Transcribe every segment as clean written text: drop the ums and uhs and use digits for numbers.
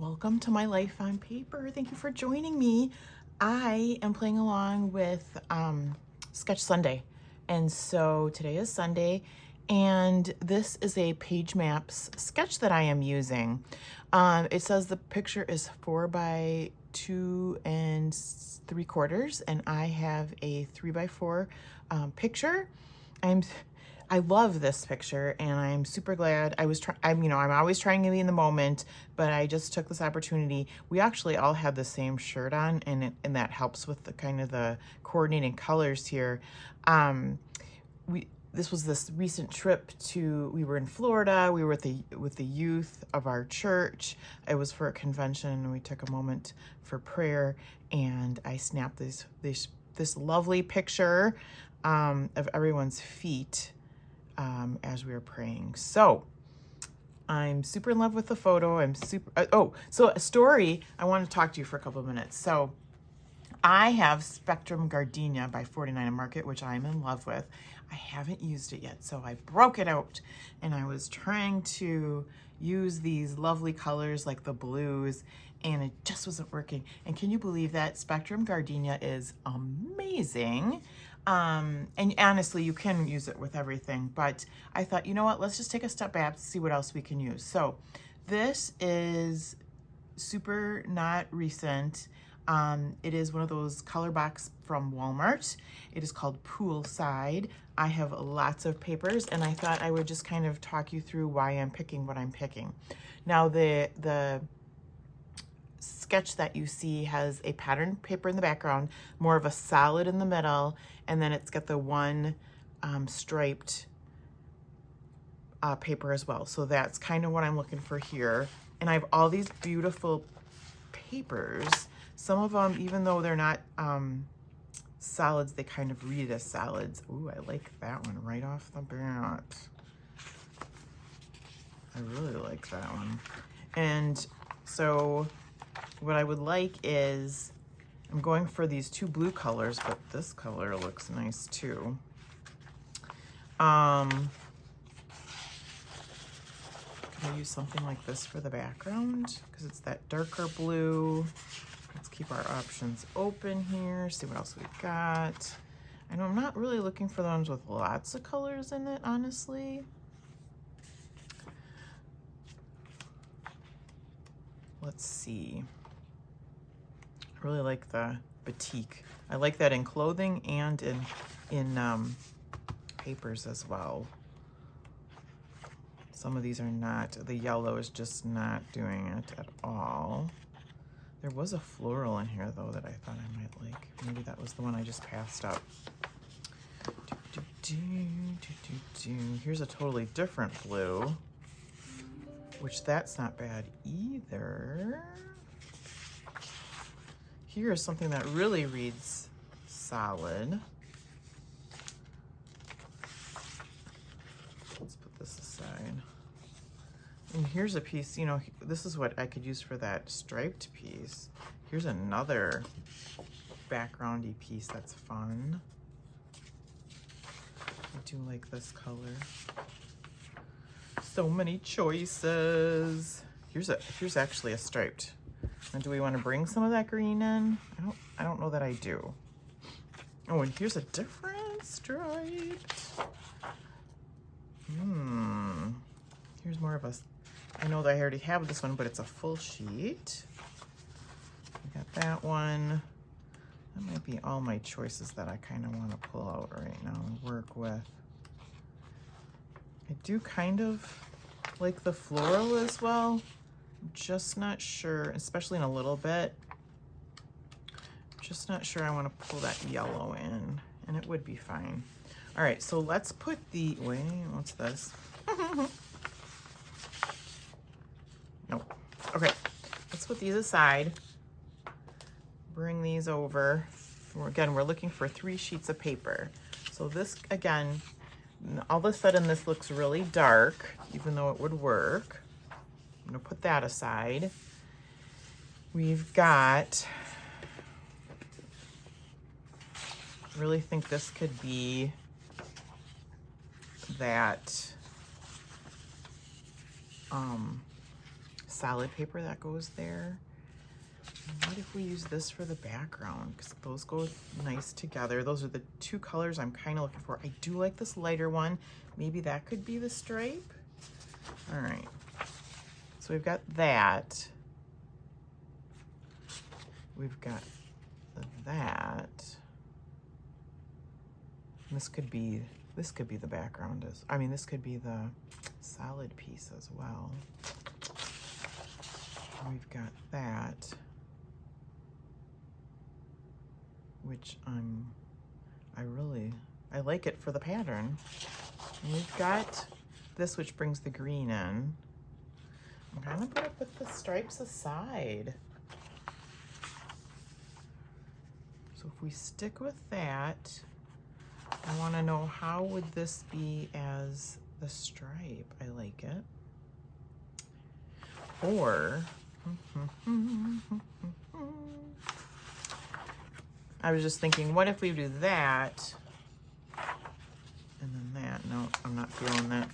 welcome to my life on paper. Thank you for joining me. I am playing along with Sketch Sunday. And so today is Sunday, and this is a Page Maps sketch that I am using. It says the picture is 4 by 2 3/4, and I have a 3 by 4 picture. I love this picture, and I'm super glad. I'm always trying to be in the moment, but I just took this opportunity. We actually all had the same shirt on, and that helps with the kind of the coordinating colors here. This was this recent trip we were in Florida. We were with the youth of our church. It was for a convention, and we took a moment for prayer, and I snapped this lovely picture of everyone's feet as we were praying. So I'm super in love with the photo. So a story, I want to talk to you for a couple of minutes. So I have Spectrum Gardenia by 49 Market, which I'm in love with. I haven't used it yet, so I broke it out, and I was trying to use these lovely colors like the blues, and it just wasn't working. And can you believe that Spectrum Gardenia is amazing? And honestly, you can use it with everything, but I thought, you know what, let's just take a step back to see what else we can use. So this is super not recent. It is one of those color box from Walmart. It is called Poolside. I have lots of papers, and I thought I would just kind of talk you through why I'm picking what I'm picking. Now the sketch that you see has a pattern paper in the background, more of a solid in the middle, and then it's got the one striped paper as well. So that's kind of what I'm looking for here. And I have all these beautiful papers. Some of them, even though they're not solids, they kind of read as solids. Ooh, I like that one right off the bat. I really like that one. And so what I would like is, I'm going for these two blue colors, but this color looks nice too. Could I use something like this for the background? Because it's that darker blue. Let's keep our options open here, see what else we've got. I know I'm not really looking for the ones with lots of colors in it, honestly. Let's see. I really like the batik. I like that in clothing and in papers as well. Some of these are not, the yellow is just not doing it at all. There was a floral in here though that I thought I might like. Maybe that was the one I just passed up. Here's a totally different blue, which that's not bad either. Here's something that really reads solid. Let's put this aside. And here's a piece, you know, this is what I could use for that striped piece. Here's another backgroundy piece that's fun. I do like this color. So many choices. Here's actually a striped. And do we want to bring some of that green in? I don't know that I do. Oh, and here's a different striped. Here's more of a, I know that I already have this one, but it's a full sheet. We got that one. That might be all my choices that I kind of want to pull out right now and work with. I do kind of like the floral as well. I'm just not sure, especially in a little bit. Just not sure I want to pull that yellow in, and it would be fine. All right, so let's put the, wait, what's this? Nope. Okay, let's put these aside. Bring these over. Again, we're looking for 3 sheets of paper. So this, again, all of a sudden this looks really dark, even though it would work. I'm gonna put that aside. We've got, I really think this could be that solid paper that goes there. And what if we use this for the background? Because those go nice together. Those are the two colors I'm kind of looking for. I do like this lighter one. Maybe that could be the stripe. All right. So we've got that. We've got that. And this could be the background this could be the solid piece as well. We've got that, which I like it for the pattern. And we've got this, which brings the green in. I'm gonna put the stripes aside. So if we stick with that, I want to know, how would this be as the stripe? I like it. Or, I was just thinking, what if we do that and then that? No, I'm not feeling that.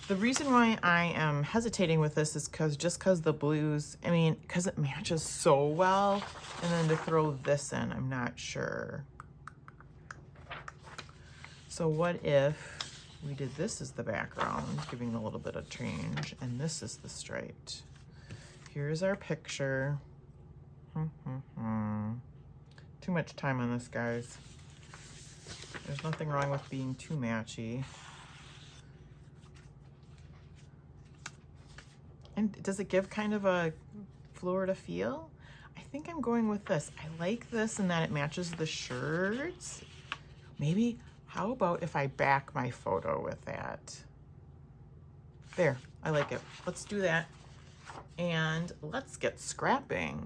The reason why I am hesitating with this is because the blues, because it matches so well, and then to throw this in, I'm not sure. So what if we did this as the background, giving a little bit of change, and this is the striped. Here's our picture. Too much time on this, guys. There's nothing wrong with being too matchy. And does it give kind of a Florida feel? I think I'm going with this. I like this in that it matches the shirts. Maybe, how about if I back my photo with that? There, I like it. Let's do that. And let's get scrapping.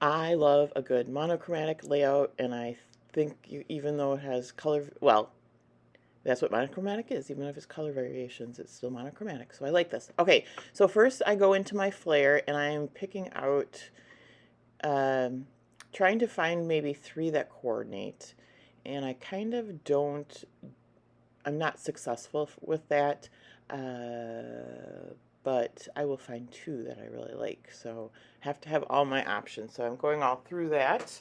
I love a good monochromatic layout, and I think even though it has color, well, that's what monochromatic is. Even if it's color variations, it's still monochromatic. So I like this. Okay, so first I go into my flare, and I'm picking out, trying to find maybe 3 that coordinate. And I kind of I'm not successful with that, but I will find 2 that I really like. So I have to have all my options. So I'm going all through that.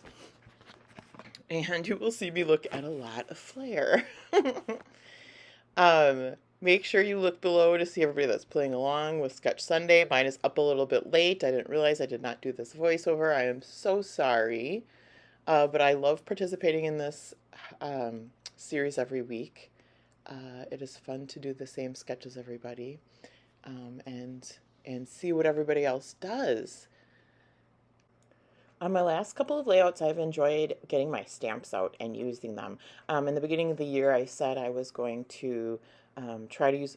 And you will see me look at a lot of flare. Make sure you look below to see everybody that's playing along with Sketch Sunday. Mine is up a little bit late. I didn't realize I did not do this voiceover. I am so sorry. But I love participating in this series every week. It is fun to do the same sketch as everybody, and see what everybody else does. On my last couple of layouts, I've enjoyed getting my stamps out and using them. In the beginning of the year, I said I was going to try to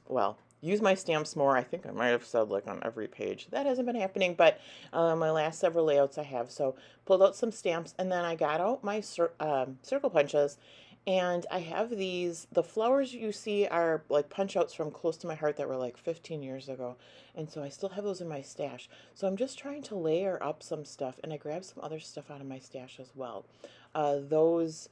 use my stamps more. I think I might have said like on every page. That hasn't been happening, but my last several layouts I have. So pulled out some stamps, and then I got out my circle punches, and I have these. The flowers you see are like punch outs from Close to My Heart that were like 15 years ago, and so I still have those in my stash. So I'm just trying to layer up some stuff, and I grabbed some other stuff out of my stash as well. Those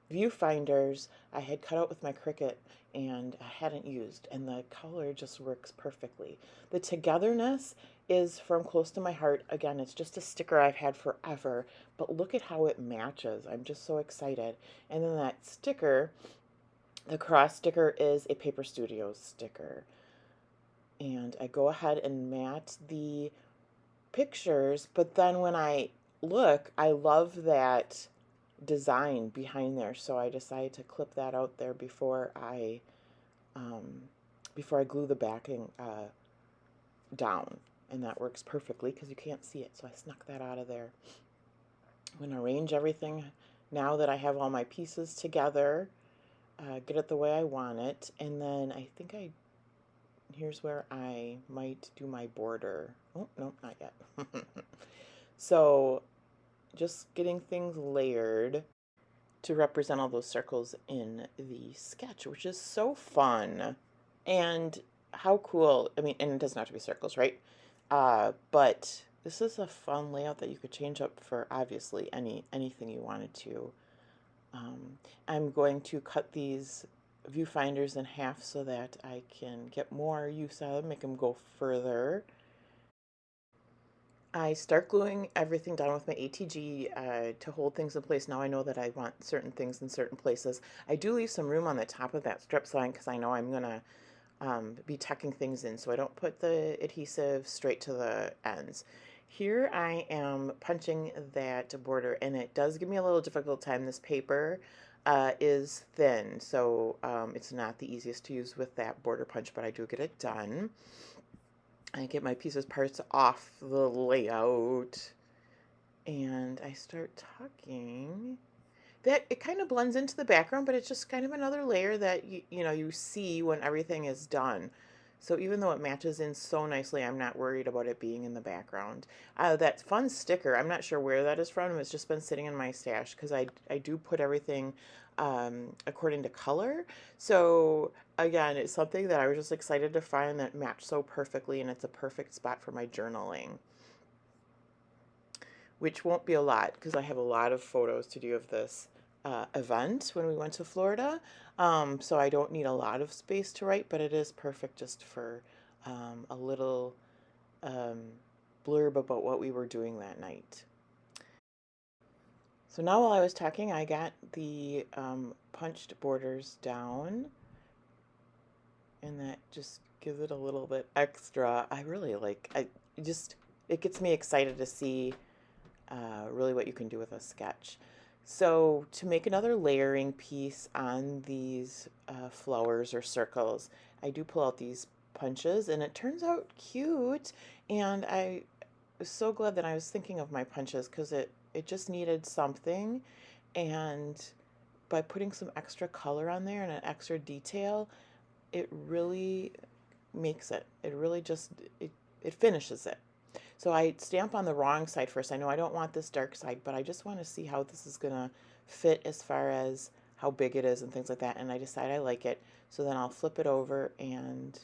viewfinders I had cut out with my Cricut and I hadn't used, and the color just works perfectly. The Togetherness is from Close to My Heart. Again, it's just a sticker I've had forever, but look at how it matches. I'm just so excited. And then that sticker, the cross sticker, is a Paper Studios sticker. And I go ahead and mat the pictures, but then when I look, I love that design behind there, so I decided to clip that out there before I glue the backing down, and that works perfectly because you can't see it, so I snuck that out of there. I'm going to arrange everything now that I have all my pieces together, get it the way I want it, and then I think here's where I might do my border. Oh, no, not yet. So just getting things layered to represent all those circles in the sketch, which is so fun. And how cool, and it doesn't have to be circles, right? But this is a fun layout that you could change up for obviously anything you wanted to. I'm going to cut these viewfinders in half so that I can get more use out of them, make them go further. I start gluing everything down with my ATG to hold things in place. Now I know that I want certain things in certain places. I do leave some room on the top of that strip sign because I know I'm going to be tucking things in, so I don't put the adhesive straight to the ends. Here I am punching that border, and it does give me a little difficult time. This paper is thin, so it's not the easiest to use with that border punch, but I do get it done. I get my pieces parts off the layout, and I start tucking. That it kind of blends into the background, but it's just kind of another layer that you see when everything is done. So even though it matches in so nicely, I'm not worried about it being in the background. That fun sticker, I'm not sure where that is from. It's just been sitting in my stash because I do put everything according to color. So again, it's something that I was just excited to find that matched so perfectly, and it's a perfect spot for my journaling, which won't be a lot because I have a lot of photos to do of this event when we went to Florida. So I don't need a lot of space to write, but it is perfect just for a little um, blurb about what we were doing that night. So now while I was talking, I got the punched borders down, and that just gives it a little bit extra. I really like, it gets me excited to see really what you can do with a sketch. So to make another layering piece on these flowers or circles, I do pull out these punches, and it turns out cute. And I was so glad that I was thinking of my punches because it just needed something. And by putting some extra color on there and an extra detail, it really makes it. It really just, it finishes it. So I stamp on the wrong side first. I know I don't want this dark side, but I just want to see how this is going to fit as far as how big it is and things like that. And I decide I like it. So then I'll flip it over and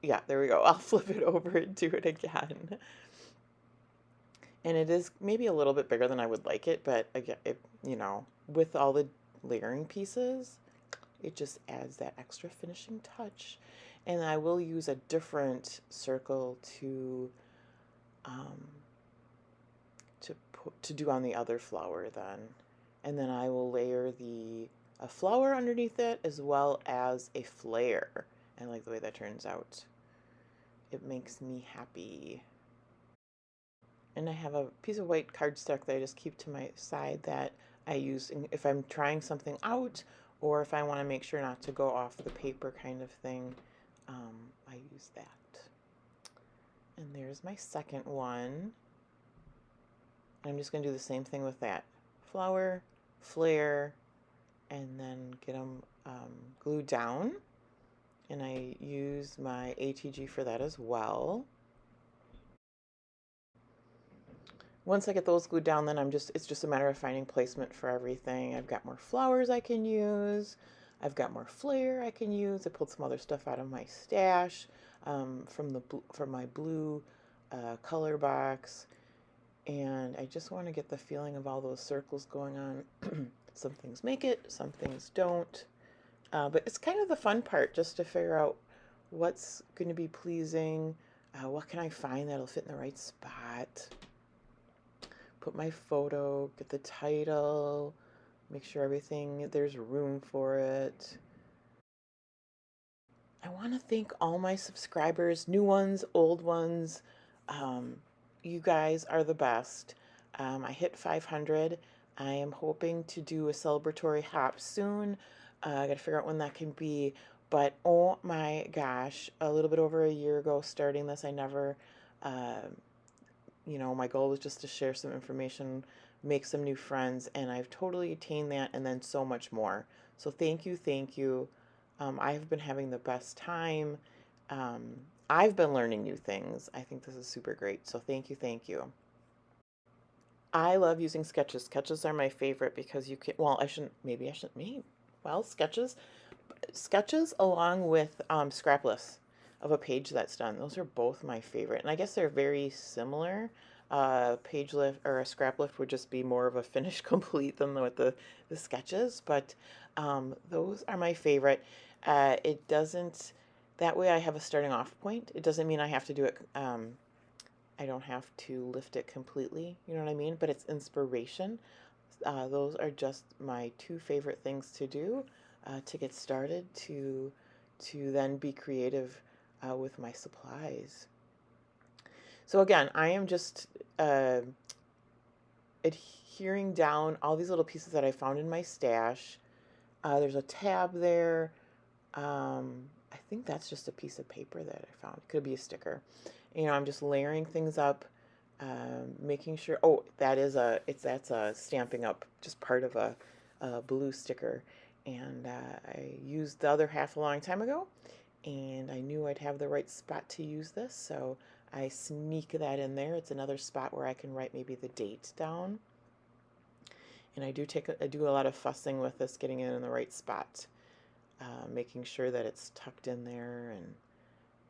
yeah, there we go. I'll flip it over and do it again. And it is maybe a little bit bigger than I would like it, but again, with all the layering pieces, it just adds that extra finishing touch. And I will use a different circle to to do on the other flower then. And then I will layer a flower underneath it as well as a flare. I like the way that turns out. It makes me happy. And I have a piece of white cardstock that I just keep to my side that I use if I'm trying something out, or if I want to make sure not to go off the paper kind of thing. I use that. And there's my second one. I'm just going to do the same thing with that. Flower, flare, and then get them glued down. And I use my ATG for that as well. Once I get those glued down, then it's just a matter of finding placement for everything. I've got more flowers I can use. I've got more flare I can use. I pulled some other stuff out of my stash from my blue color box. And I just want to get the feeling of all those circles going on. Some things make it, some things don't. But it's kind of the fun part, just to figure out what's going to be pleasing. What can I find that'll fit in the right spot? Put my photo, get the title, make sure there's room for it. I want to thank all my subscribers, new ones, old ones. You guys are the best. I hit 500. I am hoping to do a celebratory hop soon. I got to figure out when that can be. But oh my gosh, a little bit over a year ago starting this, I never, my goal was just to share some information, make some new friends, and I've totally attained that and then so much more. So thank you, thank you. I have been having the best time. I've been learning new things. I think this is super great. So thank you, thank you. I love using sketches. Sketches are my favorite because you can, well, sketches along with scrap lists of a page that's done. Those are both my favorite. And I guess they're very similar. A page lift or a scrap lift would just be more of a finished complete than with the sketches, but those are my favorite. It doesn't, that way I have a starting off point. It doesn't mean I have to do it, I don't have to lift it completely, you know what I mean? But it's inspiration. Those are just my two favorite things to do to get started, to then be creative with my supplies. So again, I am just adhering down all these little pieces that I found in my stash. There's a tab there. I think that's just a piece of paper that I found. It could be a sticker. You know, I'm just layering things up, making sure. Oh, that's a Stampin' Up, just part of a blue sticker, and I used the other half a long time ago, and I knew I'd have the right spot to use this, so I sneak that in there. It's another spot where I can write maybe the date down. And I do a lot of fussing with this, getting it in the right spot, making sure that it's tucked in there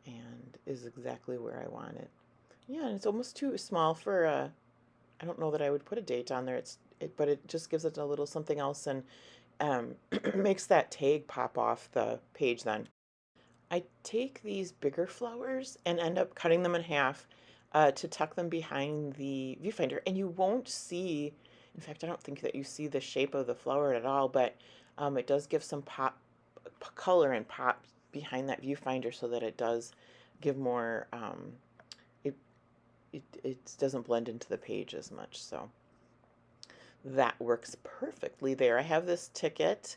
and is exactly where I want it. Yeah, and it's almost too small for I don't know that I would put a date on there. But it just gives it a little something else, and makes that tag pop off the page then. I take these bigger flowers and end up cutting them in half to tuck them behind the viewfinder. And you won't see, in fact, I don't think that you see the shape of the flower at all, but it does give some color and pop behind that viewfinder so that it does give more, it doesn't blend into the page as much. So that works perfectly there. I have this ticket.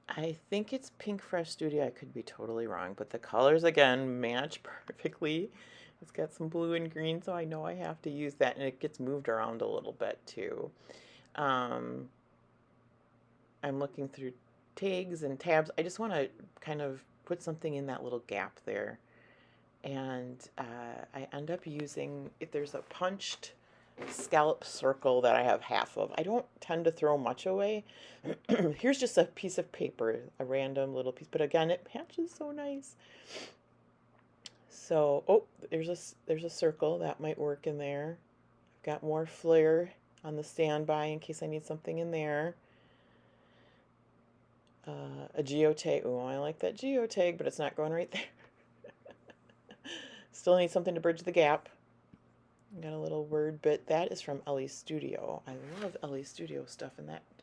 I think it's Pink Fresh Studio. I could be totally wrong, but the colors again match perfectly. It's got some blue and green, so I know I have to use that, and it gets moved around a little bit too. I'm looking through tags and tabs. I just want to kind of put something in that little gap there, and I end up using, if there's a punched scallop circle that I have half of. I don't tend to throw much away. Here's just a piece of paper, a random little piece, but again, it matches so nice. So, oh, there's a circle that might work in there. I've got more flair on the standby in case I need something in there. A geotag. Oh, I like that geotag, but it's not going right there. Still need something to bridge the gap. Got a little word bit. That is from Ellie's Studio. I love Ellie's Studio stuff,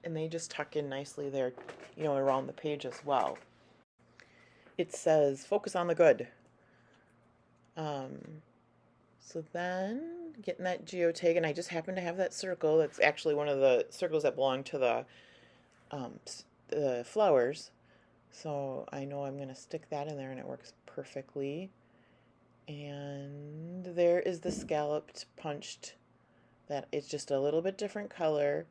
and they just tuck in nicely there, you know, around the page as well. It says focus on the good. So then getting that geotag, and I just happen to have that circle. That's actually one of the circles that belong to the flowers. So I know I'm going to stick that in there, and it works perfectly. And there is the scalloped punched, that it's just a little bit different color,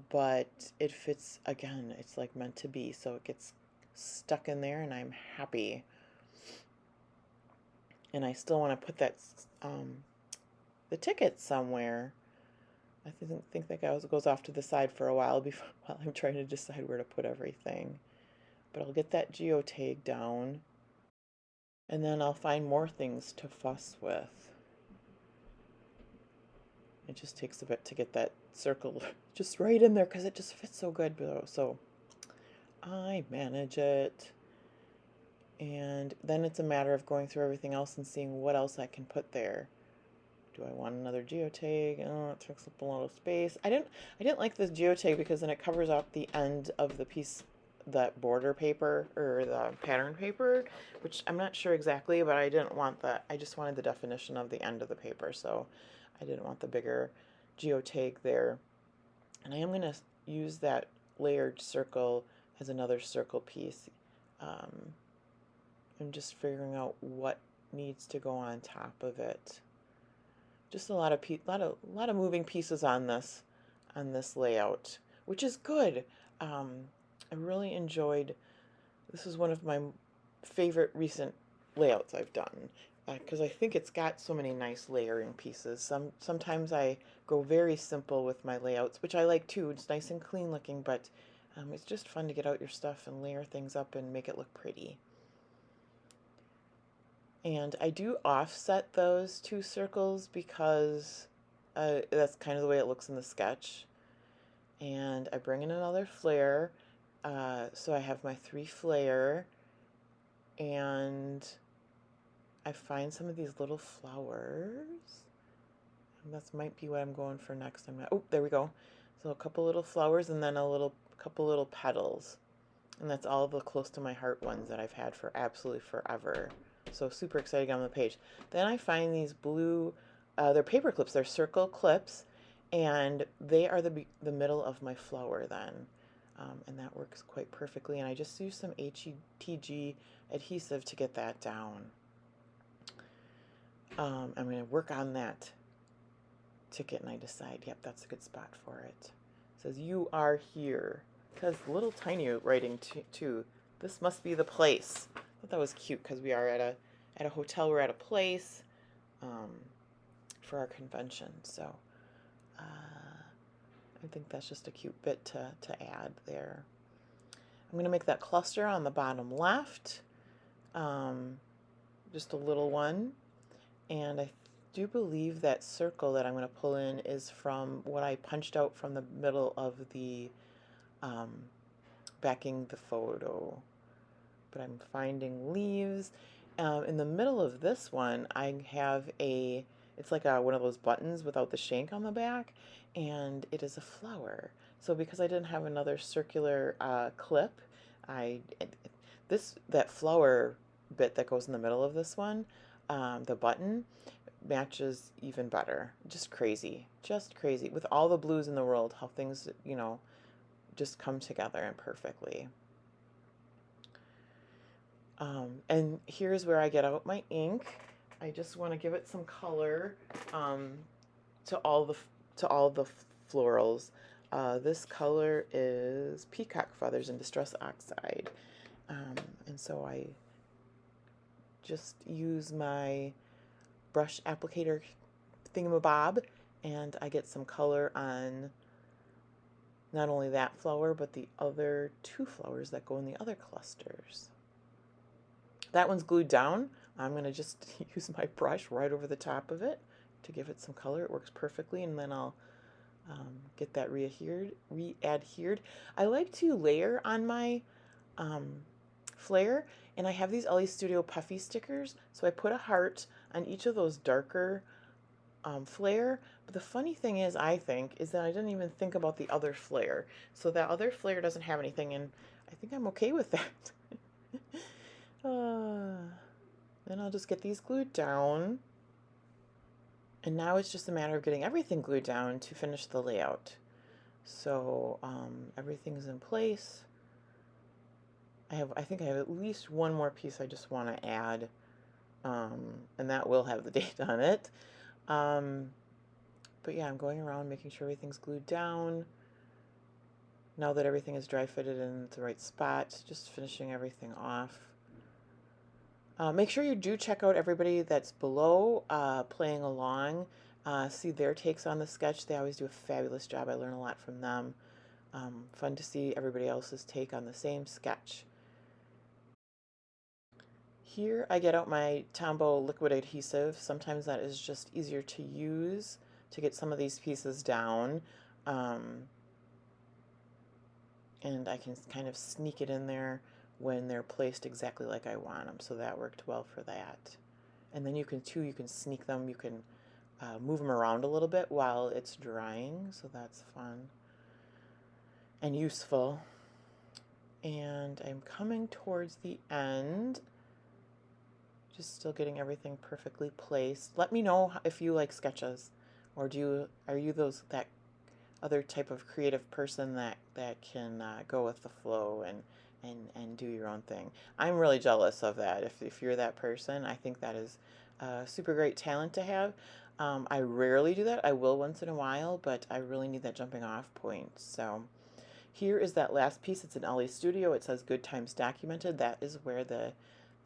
but it fits, again, it's like meant to be, so it gets stuck in there, and I'm happy. And I still want to put that the ticket somewhere. I think that goes off to the side for a while while I'm trying to decide where to put everything. But I'll get that geotag down, and then I'll find more things to fuss with. It just takes a bit to get that circle just right in there because it just fits so good. So I manage it. And then it's a matter of going through everything else and seeing what else I can put there. Do I want another geotag? Oh, it takes up a lot of space. I didn't like this geotag because then it covers up the end of the piece, that border paper or the pattern paper, which I'm not sure exactly, but I didn't want that. I just wanted the definition of the end of the paper, so I didn't want the bigger geotag there. And I am going to use that layered circle as another circle piece. I'm just figuring out what needs to go on top of it. Just a lot of moving pieces on this layout, which is good. I really enjoyed. This is one of my favorite recent layouts I've done because I think it's got so many nice layering pieces. Sometimes I go very simple with my layouts, which I like too. It's nice and clean looking, but it's just fun to get out your stuff and layer things up and make it look pretty. And I do offset those 2 circles because that's kind of the way it looks in the sketch. And I bring in another flare. So I have my 3 flare, and I find some of these little flowers. And that might be what I'm going for next. Oh, there we go. So a couple little flowers and then couple little petals. And that's all the close to my heart ones that I've had for absolutely forever. So super excited on the page. Then I find these blue, they're paper clips, they're circle clips, and they are the middle of my flower then. And that works quite perfectly. And I just use some HETG adhesive to get that down. I'm going to work on that ticket, and I decide, yep, that's a good spot for it. It says, "You are here." It has little tiny writing too. "This must be the place." I thought that was cute because we are at a hotel. We're at a place for our convention. So I think that's just a cute bit to add there. I'm going to make that cluster on the bottom left, just a little one. And I do believe that circle that I'm going to pull in is from what I punched out from the middle of the backing the photo. But I'm finding leaves. In the middle of this one, I have it's like one of those buttons without the shank on the back, and it is a flower. So because I didn't have another circular clip, that flower bit that goes in the middle of this one, the button, matches even better. Just crazy with all the blues in the world, how things, just come together and perfectly. And here's where I get out my ink. I just want to give it some color to all the florals. This color is Peacock Feathers in Distress Oxide, and so I just use my brush applicator thingamabob, and I get some color on not only that flower, but the other 2 flowers that go in the other clusters. That one's glued down. I'm going to just use my brush right over the top of it to give it some color. It works perfectly, and then I'll get that re-adhered. I like to layer on my flare, and I have these LA Studio puffy stickers, so I put a heart on each of those darker flare. But the funny thing is, I think, is that I didn't even think about the other flare. So that other flare doesn't have anything, and I think I'm okay with that. Then I'll just get these glued down. And now it's just a matter of getting everything glued down to finish the layout. So everything's in place. I think I have at least one more piece I just want to add, and that will have the date on it. But yeah, I'm going around making sure everything's glued down. Now that everything is dry fitted in the right spot, just finishing everything off. Make sure you do check out everybody that's below playing along. See their takes on the sketch. They always do a fabulous job. I learn a lot from them. Fun to see everybody else's take on the same sketch. Here I get out my Tombow liquid adhesive. Sometimes that is just easier to use to get some of these pieces down. And I can kind of sneak it in there when they're placed exactly like I want them. So that worked well for that. And then you can sneak them. You can move them around a little bit while it's drying. So that's fun and useful. And I'm coming towards the end. Just still getting everything perfectly placed. Let me know if you like sketches, or are you that other type of creative person that can go with the flow and do your own thing. I'm really jealous of that. If you're that person, I think that is a super great talent to have. I rarely do that. I will once in a while, but I really need that jumping off point. So here is that last piece. It's an LA Studio. It says Good Times Documented. That is where the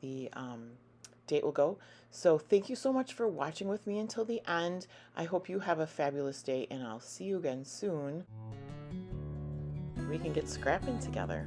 date will go. So thank you so much for watching with me until the end. I hope you have a fabulous day, and I'll see you again soon. We can get scrapping together.